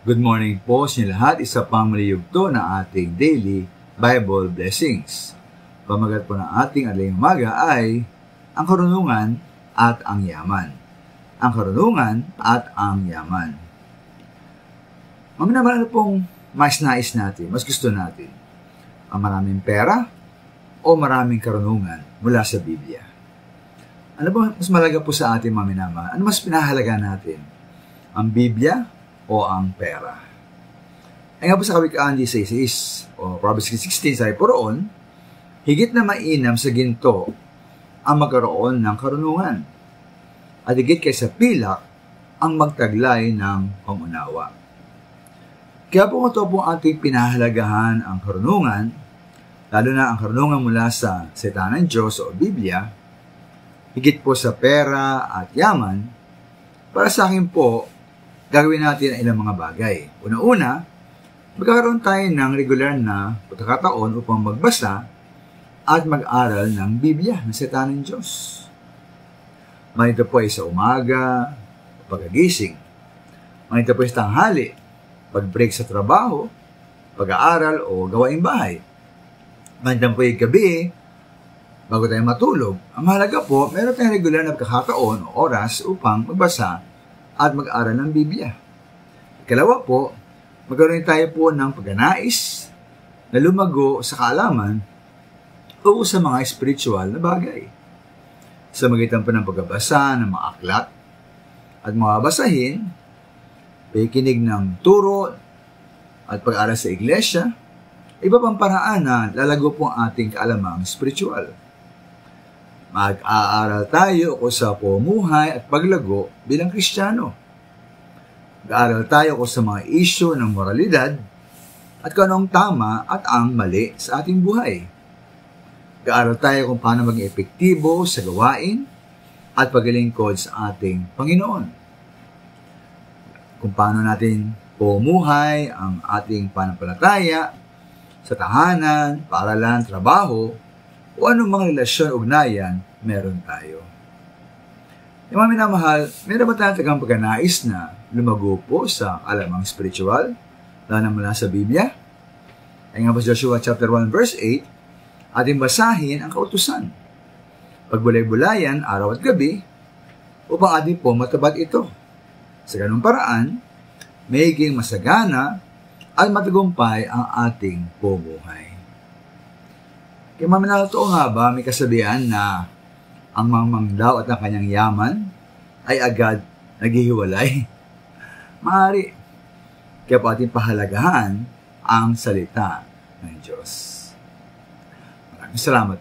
Good morning po sa inyo lahat. Isa pang maliyugto na ating daily Bible blessings. Pamagat po ng ating adaling umaga ay ang karunungan at ang yaman. Ang karunungan at ang yaman. Maminaman, ano pong mas nais natin, mas gusto natin? Ang maraming pera o maraming karunungan mula sa Biblia? Ano ba mas malaga po sa ating maminaman? Ano mas pinahalaga natin? Ang Biblia o ang pera? Ay nga po sa Kawikaan 16 o Proverbs 16, sabi po roon, higit na mainam sa ginto ang magkaroon ng karunungan, at higit kaysa pilak ang magtaglay ng pangunawa. Kaya po ito po ating pinahalagahan ang karunungan, lalo na ang karunungan mula sa salita ng Diyos o Biblia, higit po sa pera at yaman. Para sa akin po, gagawin natin ang ilang mga bagay. Una-una, magkakaroon tayo ng regular na pagkakataon upang magbasa at mag-aral ng Biblia, ng salita ng Diyos. Manito po ay sa umaga, pagkagising. Manito po ay sa tanghali, pag-break sa trabaho, pag-aaral o gawaing bahay. Manito po ay gabi, bago tayo matulog. Ang mahalaga po, meron tayong regular na pagkakataon o oras upang magbasa at mag-aral ng Biblia. Ikalawa po, magkaroon tayo po ng pagganais na lumago sa kaalaman o sa mga spiritual na bagay. Sa magitan po ng pagbabasa ng mga aklat at mababasahin, pakikinig ng turo at pag-aral sa iglesia, iba pang paraan na lalago po ang ating kaalamang spiritual. Mag-aaral tayo o sa pamumuhay at paglago bilang Kristiyano. Mag-aaral tayo o sa mga isyu ng moralidad at kung anong tama at ang mali sa ating buhay. Mag-aaral tayo kung paano maging epektibo sa gawain at paglilingkod sa ating Panginoon. Kung paano natin pamumuhay ang ating pananampalataya sa tahanan, paaralan, trabaho, o anong mga relasyon, ugnayan, meron tayo. Yung mga minamahal, meron ba tayong tagang pagkanais na lumago po sa kalamang spiritual, lalo na mula sa Biblia? Ay nga po sa Joshua chapter 1 verse 8, ating basahin ang kautusan. Pagbulay-bulayan, araw at gabi, upang ating po matabat ito. Sa ganung paraan, magiging masagana at matagumpay ang ating pumuhay. Kaya maminalto nga ba, may kasabihan na ang mangmangdaw at ang kanyang yaman ay agad naghihiwalay? Maaari. Kaya po ating pahalagahan ang salita ng Diyos. Maraming salamat.